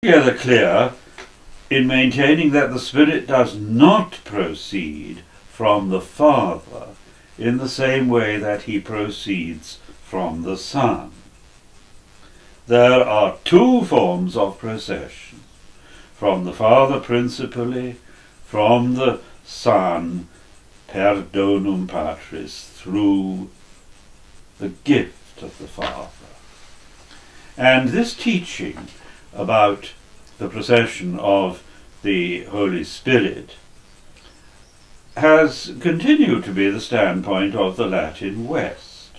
Altogether clear in maintaining that the Spirit does not proceed from the Father in the same way that he proceeds from the Son. There are two forms of procession, from the Father principally, from the Son per donum Patris, through the gift of the Father. And this teaching about the procession of the Holy Spirit has continued to be the standpoint of the Latin West.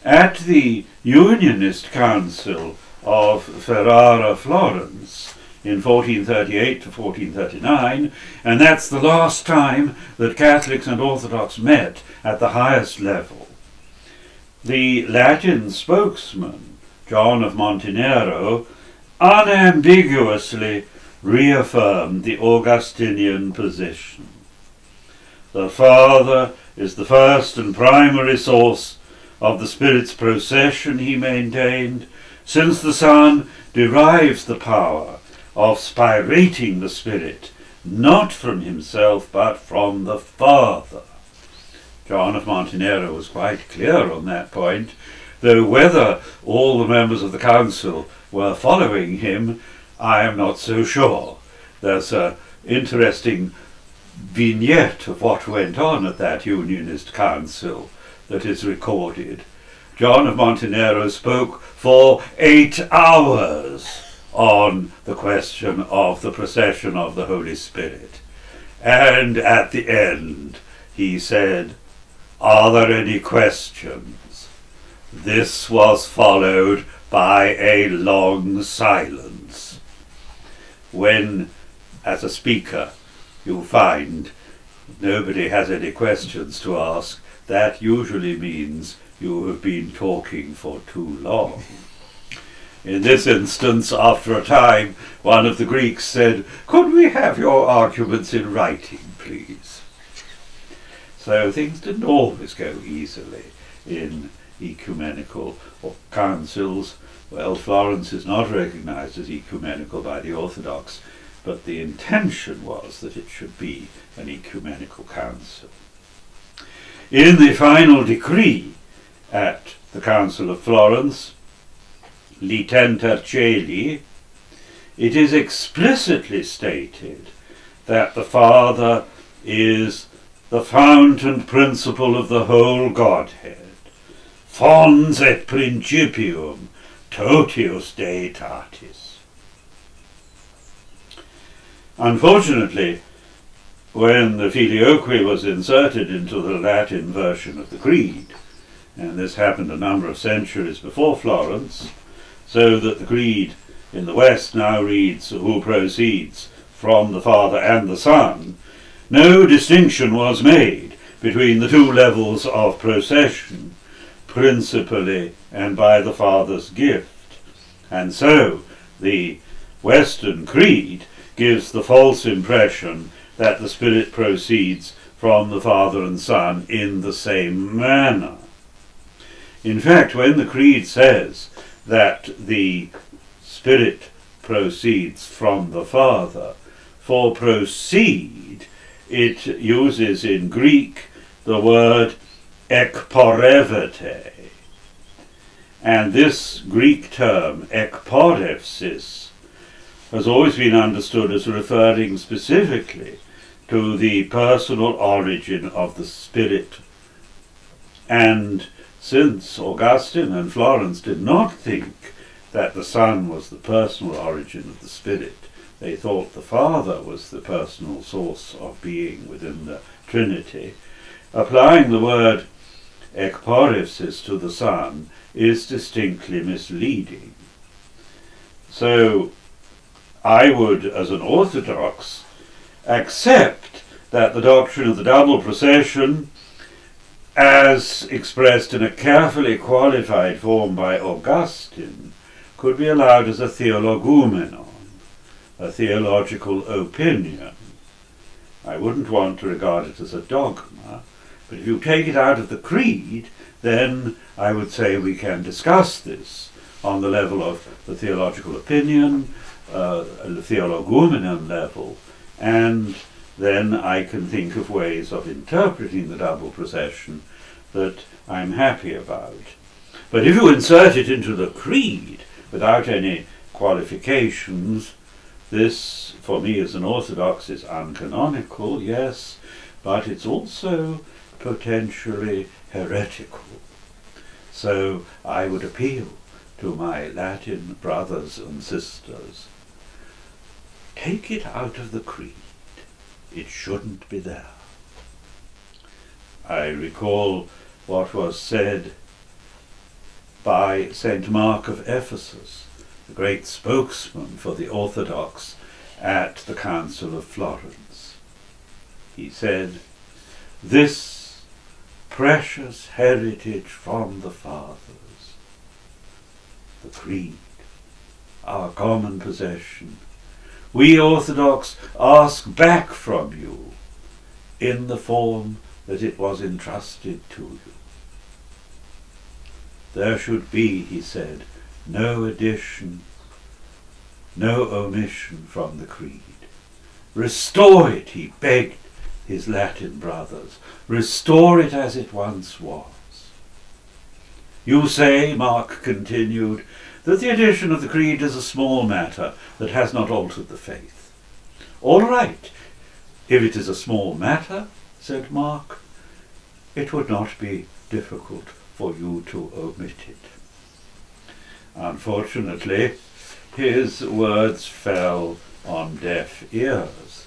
At the Unionist Council of Ferrara, Florence, in 1438 to 1439, and that's the last time that Catholics and Orthodox met at the highest level, the Latin spokesman, John of Montenero, unambiguously reaffirmed the Augustinian position. The Father is the first and primary source of the Spirit's procession, he maintained, since the Son derives the power of spirating the Spirit not from himself but from the Father. John of Montenero was quite clear on that point, though whether all the members of the council were following him, I am not so sure. There's an interesting vignette of what went on at that Unionist council that is recorded. John of Montenero spoke for 8 hours on the question of the procession of the Holy Spirit. And at the end he said, "Are there any questions?" This was followed by a long silence. When, as a speaker, you find nobody has any questions to ask, that usually means you have been talking for too long. In this instance, after a time, one of the Greeks said, "Could we have your arguments in writing, please?" So things didn't always go easily in ecumenical councils. Well, Florence is not recognized as ecumenical by the Orthodox, but the intention was that it should be an ecumenical council. In the final decree at the Council of Florence, Litenter Celi, it is explicitly stated that the Father is the fount and principle of the whole Godhead, fons et principium totius Deitatis. Unfortunately, when the filioque was inserted into the Latin version of the Creed, and this happened a number of centuries before Florence, so that the Creed in the West now reads, "Who proceeds from the Father and the Son," no distinction was made between the two levels of procession, principally and by the Father's gift. And so the Western Creed gives the false impression that the Spirit proceeds from the Father and Son in the same manner. In fact, when the Creed says that the Spirit proceeds from the Father, for proceed it uses in Greek the word ekporevete. And this Greek term, ekporevsis, has always been understood as referring specifically to the personal origin of the Spirit. And since Augustine and Florence did not think that the Son was the personal origin of the Spirit, they thought the Father was the personal source of being within the Trinity, applying the word ekporevsis to the Son is distinctly misleading. So I would, as an Orthodox, accept that the doctrine of the double procession, as expressed in a carefully qualified form by Augustine, could be allowed as a theologumenon, a theological opinion. I wouldn't want to regard it as a dogma, but if you take it out of the Creed, then I would say we can discuss this on the level of the theological opinion, theologumenum level, and then I can think of ways of interpreting the double procession that I'm happy about. But if you insert it into the creed without any qualifications, this, for me as an Orthodox, is uncanonical, yes, but it's also potentially heretical. So I would appeal to my Latin brothers and sisters, take it out of the creed. It shouldn't be there. I recall what was said by St. Mark of Ephesus, the great spokesman for the Orthodox at the Council of Florence. He said, "This precious heritage from the fathers, the creed, our common possession, we Orthodox ask back from you in the form that it was entrusted to you. There should be," he said, "no addition, no omission from the creed. Restore it," he begged his Latin brothers, "restore it as it once was. You say," Mark continued, "that the addition of the creed is a small matter that has not altered the faith. All right, if it is a small matter," said Mark, "it would not be difficult for you to omit it." Unfortunately, his words fell on deaf ears,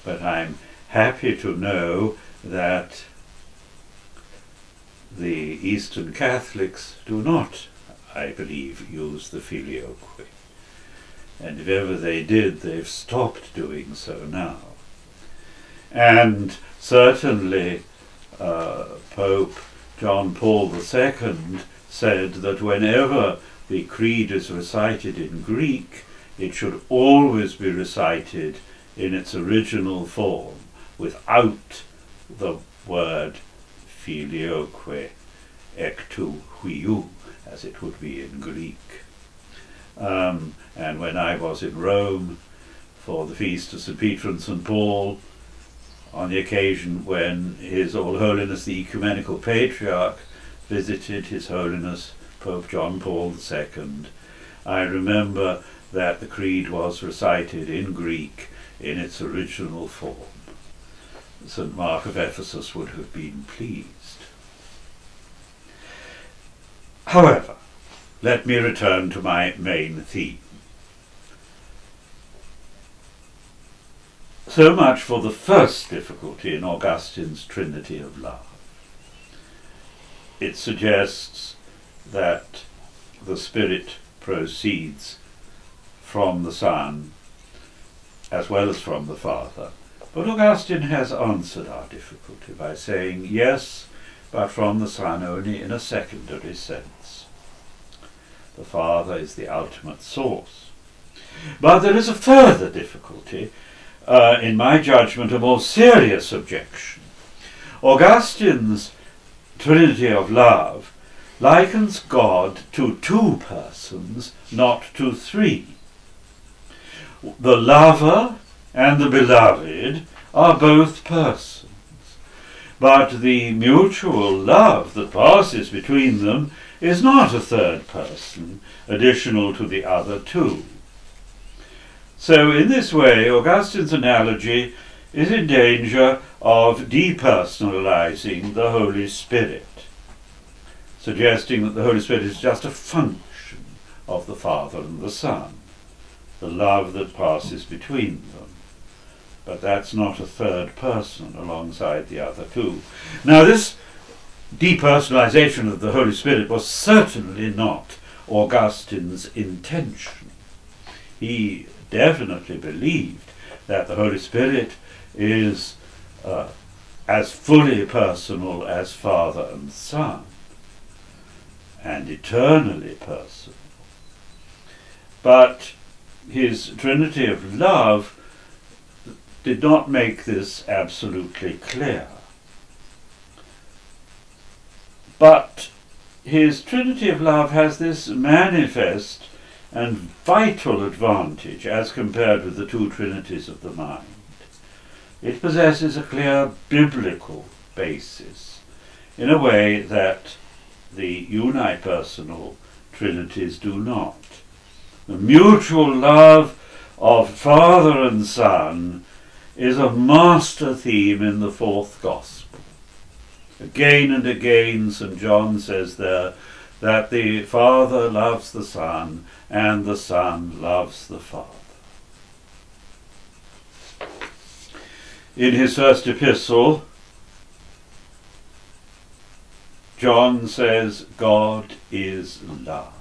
but I'm happy to know that the Eastern Catholics do not, I believe, use the filioque. And if ever they did, they've stopped doing so now. And certainly Pope John Paul II said that whenever the creed is recited in Greek, it should always be recited in its original form, without the word filioque, ek tu huiou, as it would be in Greek. And when I was in Rome for the feast of St. Peter and St. Paul, on the occasion when His All Holiness the Ecumenical Patriarch visited His Holiness Pope John Paul II, I remember that the creed was recited in Greek in its original form. St. Mark of Ephesus would have been pleased. However, let me return to my main theme. So much for the first difficulty in Augustine's Trinity of Love. It suggests that the Spirit proceeds from the Son as well as from the Father. But Augustine has answered our difficulty by saying, yes, but from the Son only in a secondary sense. The Father is the ultimate source. But there is a further difficulty, in my judgment, a more serious objection. Augustine's Trinity of Love likens God to two persons, not to three. The lover and the beloved are both persons, but the mutual love that passes between them is not a third person, additional to the other two. So in this way, Augustine's analogy is in danger of depersonalizing the Holy Spirit, suggesting that the Holy Spirit is just a function of the Father and the Son, the love that passes between them. But that's not a third person alongside the other two. Now, this depersonalization of the Holy Spirit was certainly not Augustine's intention. He definitely believed that the Holy Spirit is as fully personal as Father and Son, and eternally personal. But his Trinity of Love did not make this absolutely clear. But his Trinity of Love has this manifest and vital advantage as compared with the two trinities of the mind. It possesses a clear biblical basis in a way that the unipersonal trinities do not. The mutual love of Father and Son is a master theme in the fourth Gospel. Again and again St. John says there that the Father loves the Son and the Son loves the Father. In his first epistle, John says, God is love.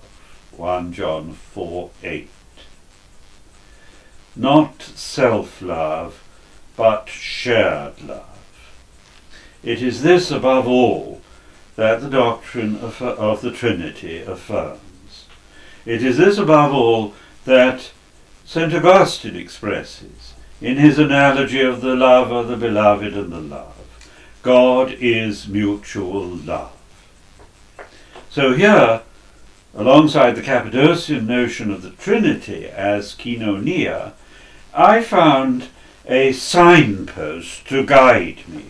1 John 4:8. Not self-love, but shared love. It is this above all that the doctrine of the Trinity affirms. It is this above all that St. Augustine expresses in his analogy of the lover, the beloved, and the love. God is mutual love. So here, alongside the Cappadocian notion of the Trinity as koinonia, I found a signpost to guide me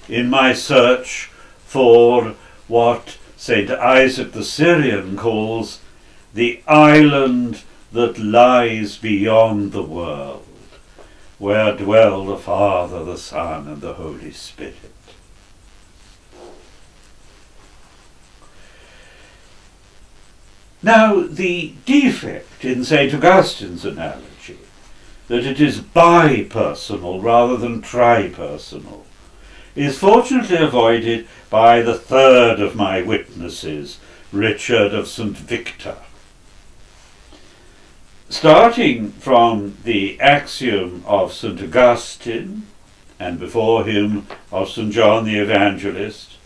in my search for what St. Isaac the Syrian calls the island that lies beyond the world, where dwell the Father, the Son, and the Holy Spirit. Now, the defect in St. Augustine's analogy, that it is bipersonal rather than tripersonal, is fortunately avoided by the third of my witnesses, Richard of St. Victor. Starting from the axiom of St. Augustine, and before him of St. John the Evangelist,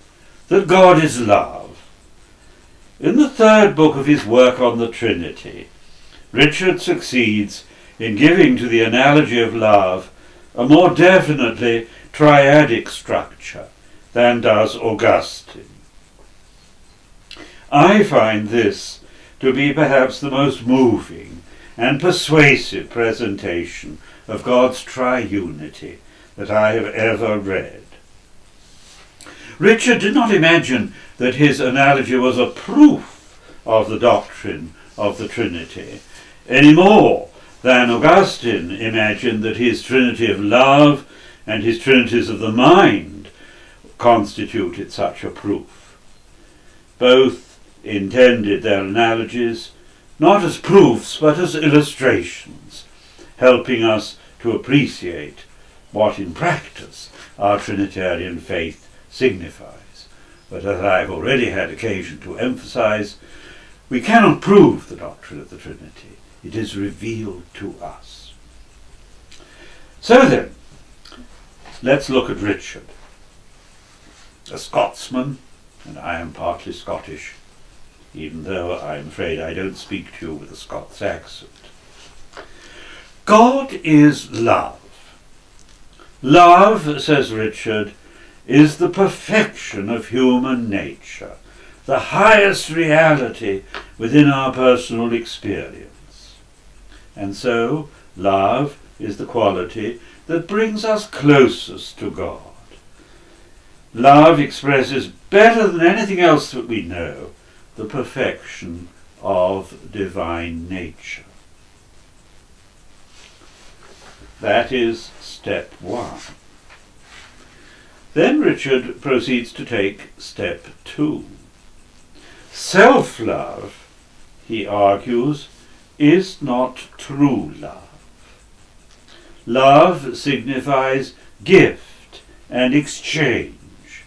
that God is love, in the third book of his work on the Trinity, Richard succeeds in giving to the analogy of love a more definitely triadic structure than does Augustine. I find this to be perhaps the most moving and persuasive presentation of God's triunity that I have ever read. Richard did not imagine that his analogy was a proof of the doctrine of the Trinity, any more than Augustine imagined that his Trinity of love and his Trinities of the mind constituted such a proof. Both intended their analogies not as proofs but as illustrations, helping us to appreciate what in practice our Trinitarian faith signifies. But as I have already had occasion to emphasize, we cannot prove the doctrine of the Trinity. It is revealed to us. So then, let's look at Richard, a Scotsman, and I am partly Scottish, even though I'm afraid I don't speak to you with a Scots accent. God is love. Love, says Richard, is the perfection of human nature, the highest reality within our personal experience. And so, love is the quality that brings us closest to God. Love expresses better than anything else that we know the perfection of divine nature. That is step one. Then Richard proceeds to take step 2. Self-love, he argues, is not true love. Love signifies gift and exchange,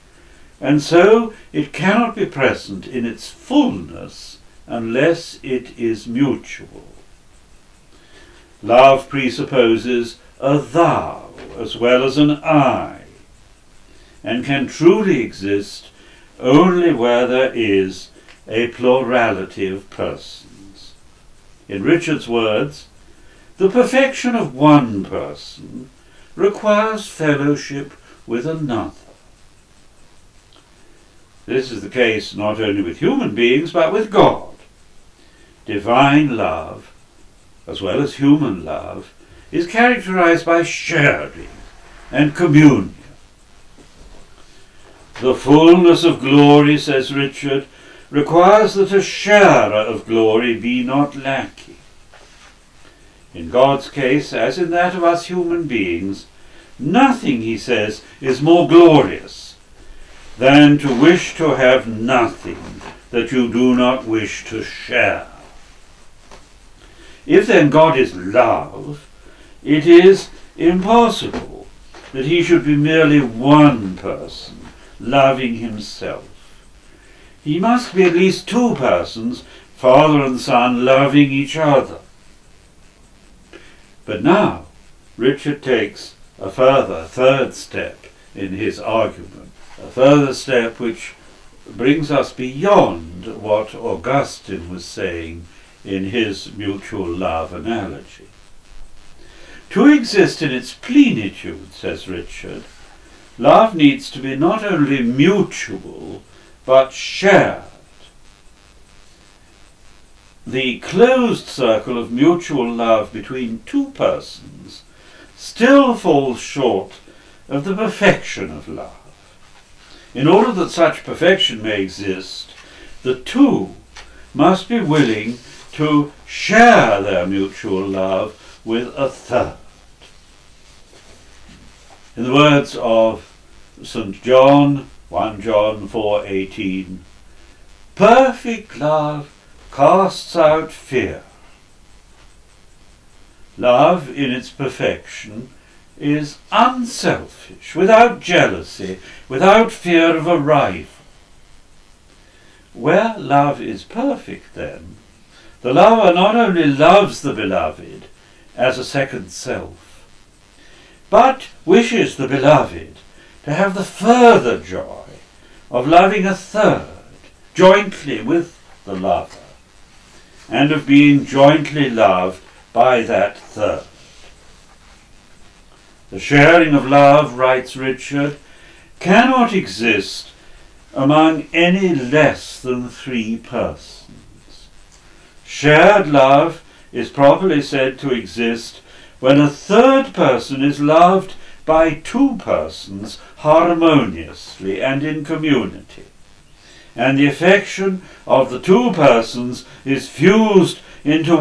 and so it cannot be present in its fullness unless it is mutual. Love presupposes a thou as well as an I, and can truly exist only where there is a plurality of persons. In Richard's words, the perfection of one person requires fellowship with another. This is the case not only with human beings, but with God. divine love, as well as human love, is characterized by sharing and communion. The fullness of glory, says Richard, requires that a sharer of glory be not lacking. In God's case, as in that of us human beings, nothing, he says, is more glorious than to wish to have nothing that you do not wish to share. If then God is love, it is impossible that he should be merely one person loving himself. He must be at least two persons, Father and Son, loving each other. But now Richard takes a further, third step in his argument, a further step which brings us beyond what Augustine was saying in his mutual love analogy. To exist in its plenitude, says Richard, love needs to be not only mutual, but shared. The closed circle of mutual love between two persons still falls short of the perfection of love. In order that such perfection may exist, the two must be willing to share their mutual love with a third. In the words of St. John, 1 John 4:18, perfect love casts out fear. Love in its perfection is unselfish, without jealousy, without fear of a rival. Where love is perfect, then, the lover not only loves the beloved as a second self, but wishes the beloved to have the further joy of loving a third jointly with the lover, and of being jointly loved by that third. The sharing of love, writes Richard, cannot exist among any less than three persons. Shared love is properly said to exist when a third person is loved by two persons harmoniously and in community, and the affection of the two persons is fused into